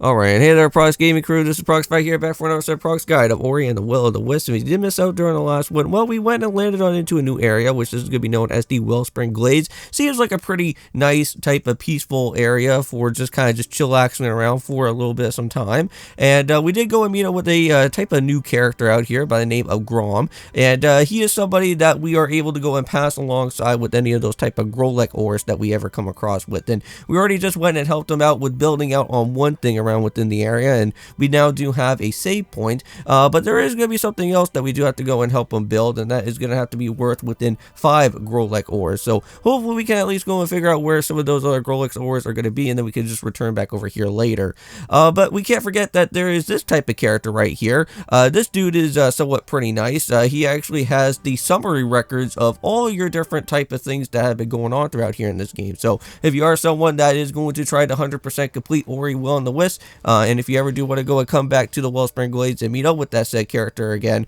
Alright, hey there, Prox Gaming Crew. This is Proxify here, back for another episode of Prox Guide of Ori and the Will of the Wisps. If you did miss out during the last one, well, we went and landed into a new area, which is going to be known as the Wellspring Glades. Seems like a pretty nice type of peaceful area for just kind of just chillaxing around for a little bit of some time. And we did go and meet up with a type of new character out here by the name of Grom. And he is somebody that we are able to go and pass alongside with any of those type of Grolek ores that we ever come across with. And we already just went and helped him out with building out on one thing around within the area, and we now do have a save point, but there is going to be something else that we do have to go and help him build, and that is going to have to be worth within 5 Grolek ores. So hopefully we can at least go and figure out where some of those other Grolek ores are going to be, and then we can just return back over here later. But we can't forget that there is this type of character right here. This dude is somewhat pretty nice. He actually has the summary records of all your different type of things that have been going on throughout here in this game. So if you are someone that is going to try to 100% complete Ori, Will, and the Wisp, and if you ever do want to go and come back to the Wellspring Glades and meet up with that said character again,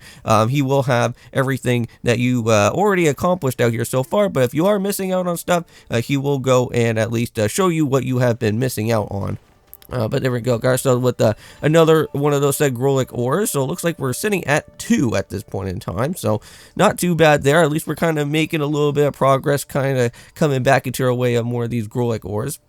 he will have everything that you already accomplished out here so far. But if you are missing out on stuff, he will go and at least show you what you have been missing out on. But there we go, guys. So with another one of those said Grolek ores, so it looks like we're sitting at 2 at this point in time. So not too bad there. At least we're kind of making a little bit of progress, kind of coming back into our way of more of these Grolek ores.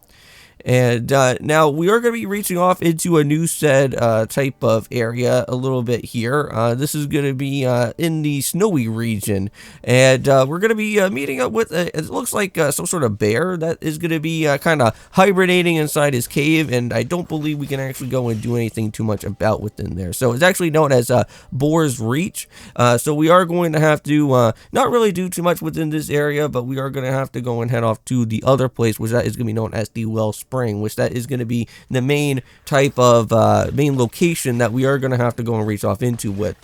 And now we are going to be reaching off into a new said type of area a little bit here. This is going to be in the snowy region, and we're going to be meeting up with it looks like some sort of bear that is going to be kind of hibernating inside his cave, and I don't believe we can actually go and do anything too much about within there. So it's actually known as Boar's Reach. So we are going to have to not really do too much within this area, but we are going to have to go and head off to the other place, which that is going to be known as the Wellspring, which that is going to be the main type of main location that we are going to have to go and reach off into with.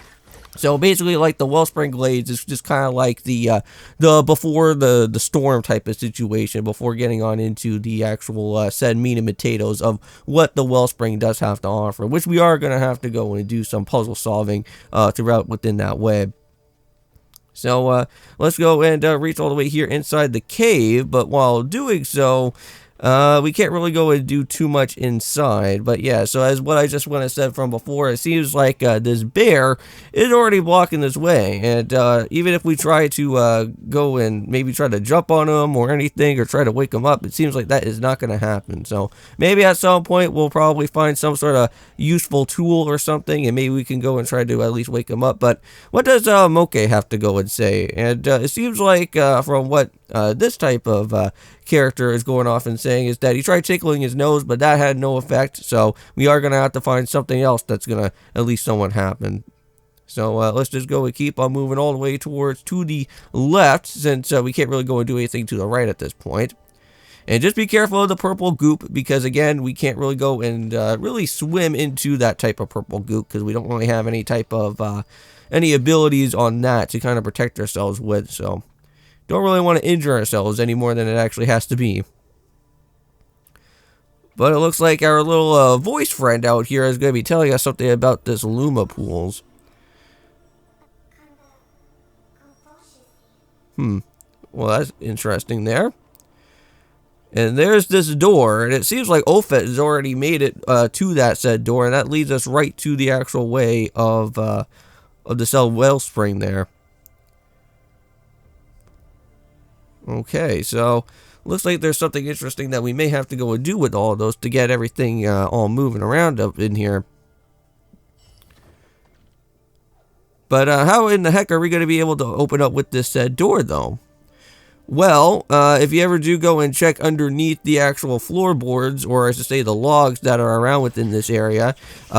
So basically, like the Wellspring Glades is just kind of like the before the storm type of situation, before getting on into the actual said meat and potatoes of what the Wellspring does have to offer, which we are going to have to go and do some puzzle solving throughout within that web. So let's go and reach all the way here inside the cave, but while doing so, we can't really go and do too much inside. But yeah, so as what I just went and said from before, it seems like this bear is already blocking this way, and even if we try to go and maybe try to jump on him or anything, or try to wake him up, it seems like that is not going to happen. So maybe at some point we'll probably find some sort of useful tool or something, and maybe we can go and try to at least wake him up. But what does Moke have to go and say? And it seems like from what this type of character is going off and saying is that he tried tickling his nose, but that had no effect. So we are going to have to find something else that's going to at least somewhat happen. So let's just go and keep on moving all the way towards to the left, since we can't really go and do anything to the right at this point. And just be careful of the purple goop, because again, we can't really go and really swim into that type of purple goop, because we don't really have any type of any abilities on that to kind of protect ourselves with. So don't really want to injure ourselves any more than it actually has to be. But it looks like our little voice friend out here is going to be telling us something about this Luma pools. Well, that's interesting there. And there's this door, and it seems like Ophet has already made it to that said door, and that leads us right to the actual way of the cell Wellspring there. Okay, so looks like there's something interesting that we may have to go and do with all of those to get everything all moving around up in here. But how in the heck are we going to be able to open up with this said door, though? Well, if you ever do go and check underneath the actual floorboards, or I should say the logs that are around within this area,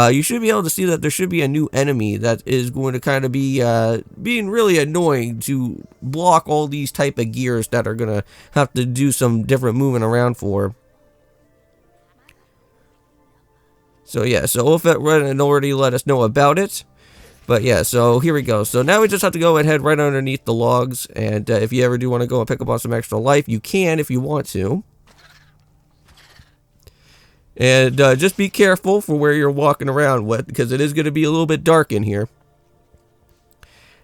you should be able to see that there should be a new enemy that is going to kind of be being really annoying to block all these type of gears that are going to have to do some different moving around for. So yeah, so Ophet already let us know about it. But yeah, so here we go. So now we just have to go and head right underneath the logs. And if you ever do want to go and pick up on some extra life, you can if you want to. And just be careful for where you're walking around with, because it is going to be a little bit dark in here.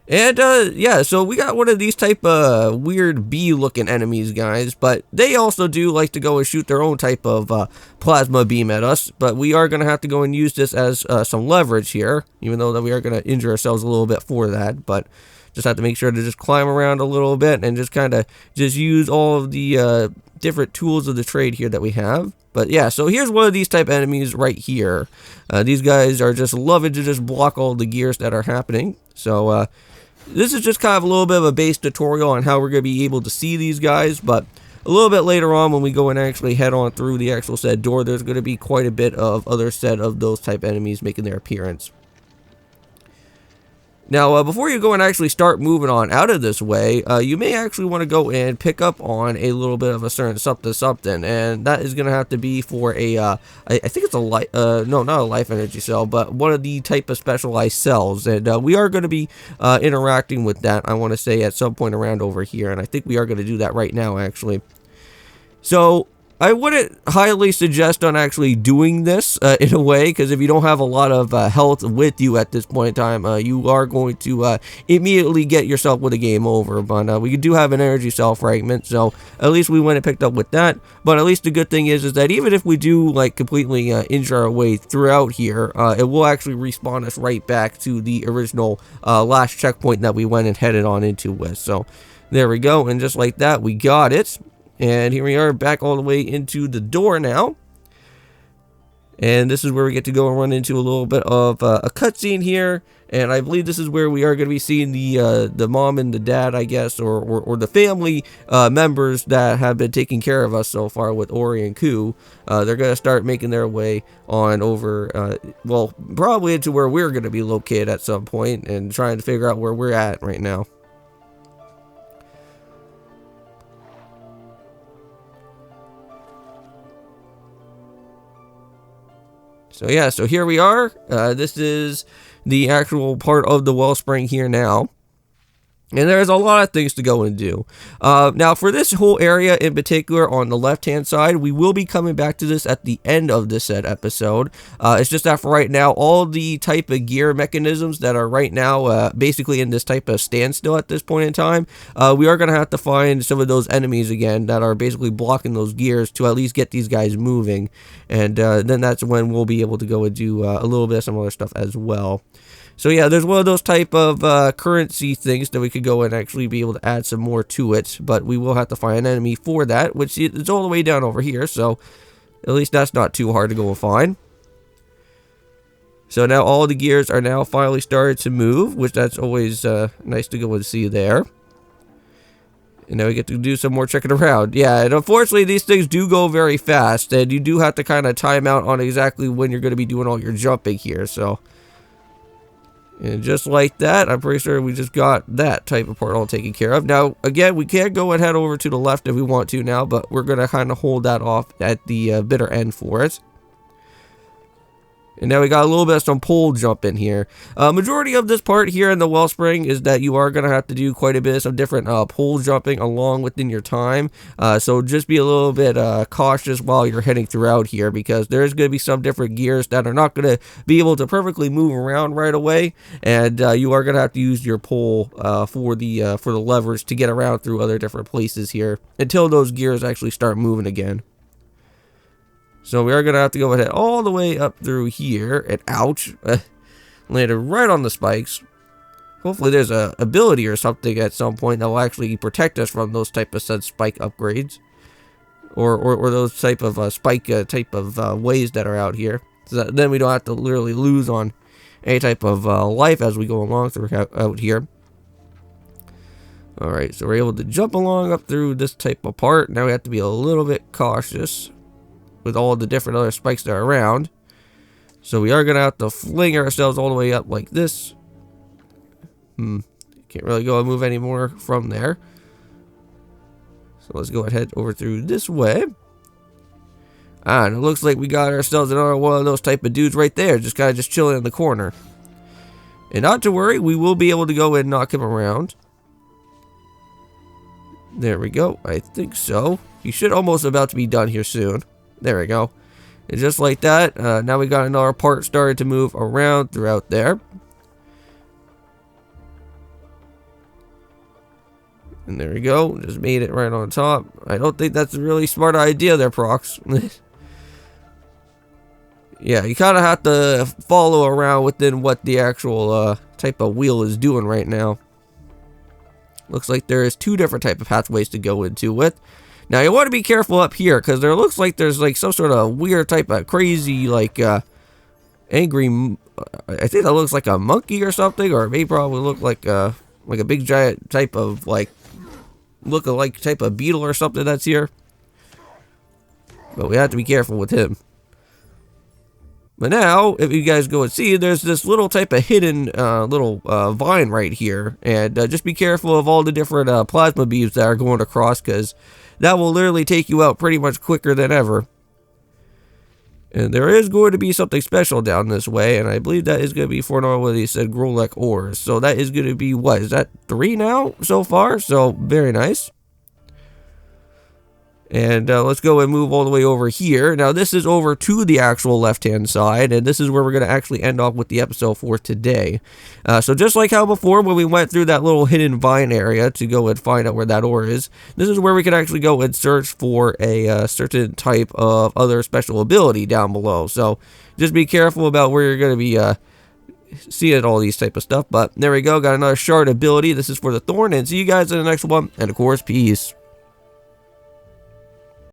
And yeah, so we got one of these type of weird bee looking enemies, guys, but they also do like to go and shoot their own type of plasma beam at us, but we are going to have to go and use this as some leverage here, even though that we are going to injure ourselves a little bit for that, but just have to make sure to just climb around a little bit and just kind of just use all of the different tools of the trade here that we have. But yeah, so here's one of these type enemies right here. These guys are just loving to just block all the gears that are happening. So this is just kind of a little bit of a base tutorial on how we're going to be able to see these guys, but a little bit later on when we go and actually head on through the actual said door, there's going to be quite a bit of other set of those type enemies making their appearance. Now, before you go and actually start moving on out of this way, you may actually want to go and pick up on a little bit of a certain something, and that is going to have to be for a, I think it's a life, no, not a life energy cell, but one of the type of specialized cells, and we are going to be interacting with that, I want to say, at some point around over here, and I think we are going to do that right now, actually. So I wouldn't highly suggest on actually doing this in a way, because if you don't have a lot of health with you at this point in time, you are going to immediately get yourself with a game over. But we do have an energy cell fragment, so at least we went and picked up with that. But at least the good thing is that even if we do like completely injure our way throughout here, it will actually respawn us right back to the original last checkpoint that we went and headed on into with. So there we go, and just like that, we got it. And here we are back all the way into the door now. And this is where we get to go and run into a little bit of a cutscene here. And I believe this is where we are going to be seeing the mom and the dad, I guess, or the family members that have been taking care of us so far with Ori and Ku. They're going to start making their way on over, well, probably into where we're going to be located at some point and trying to figure out where we're at right now. So yeah, so here we are. This is the actual part of the wellspring here now. And there's a lot of things to go and do. Now, for this whole area in particular on the left-hand side, we will be coming back to this at the end of this said episode. It's just that for right now, all the type of gear mechanisms that are right now basically in this type of standstill at this point in time, we are going to have to find some of those enemies again that are basically blocking those gears to at least get these guys moving. And then that's when we'll be able to go and do a little bit of some other stuff as well. So yeah, there's one of those type of currency things that we could go and actually be able to add some more to it, but we will have to find an enemy for that, which is all the way down over here, so at least that's not too hard to go and find. So now all the gears are now finally started to move, which that's always nice to go and see there. And now we get to do some more checking around. Yeah, and unfortunately these things do go very fast, and you do have to kind of time out on exactly when you're going to be doing all your jumping here, so... And just like that, I'm pretty sure we just got that type of part all taken care of. Now, again, we can go and head over to the left if we want to now, but we're going to kind of hold that off at the bitter end for it. And now we got a little bit of some pole jump in here. Majority of this part here in the wellspring is that you are going to have to do quite a bit of some different pole jumping along within your time. So just be a little bit cautious while you're heading throughout here, because there's going to be some different gears that are not going to be able to perfectly move around right away. And you are going to have to use your pole for the levers to get around through other different places here until those gears actually start moving again. So we are going to have to go ahead all the way up through here, and ouch, landed right on the spikes. Hopefully there's a ability or something at some point that will actually protect us from those type of said spike upgrades. Or those type of spike type of ways that are out here. So that then we don't have to literally lose on any type of life as we go along through out here. Alright, so we're able to jump along up through this type of part. Now we have to be a little bit cautious with all the different other spikes that are around. So we are going to have to fling ourselves all the way up like this. Can't really go and move any more from there. So let's go ahead over through this way. And it looks like we got ourselves another one of those type of dudes right there, just kind of just chilling in the corner. And not to worry, we will be able to go and knock him around. There we go. I think so. He should almost about to be done here soon. There we go. And just like that, now we got another part started to move around throughout there. And there we go. Just made it right on top. I don't think that's a really smart idea there, Prox. Yeah, you kind of have to follow around within what the actual type of wheel is doing right now. Looks like there is 2 different type of pathways to go into with. Now, you want to be careful up here, because there looks like there's like some sort of weird type of crazy, like, angry... I think that looks like a monkey or something, or it may probably look like a big giant type of, like, look-alike type of beetle or something that's here. But we have to be careful with him. But now, if you guys go and see, there's this little type of hidden little vine right here. And just be careful of all the different plasma beams that are going across, because that will literally take you out pretty much quicker than ever. And there is going to be something special down this way, and I believe that is going to be for what he said, Grolek ores. So that is going to be, what, is that 3 now so far? So, very nice. And let's go and move all the way over here. Now, this is over to the actual left-hand side, and this is where we're going to actually end off with the episode for today. So just like how before, when we went through that little hidden vine area to go and find out where that ore is, this is where we can actually go and search for a certain type of other special ability down below. So just be careful about where you're going to be seeing all these type of stuff. But there we go, got another shard ability. This is for the thorn, and see you guys in the next one. And of course, peace.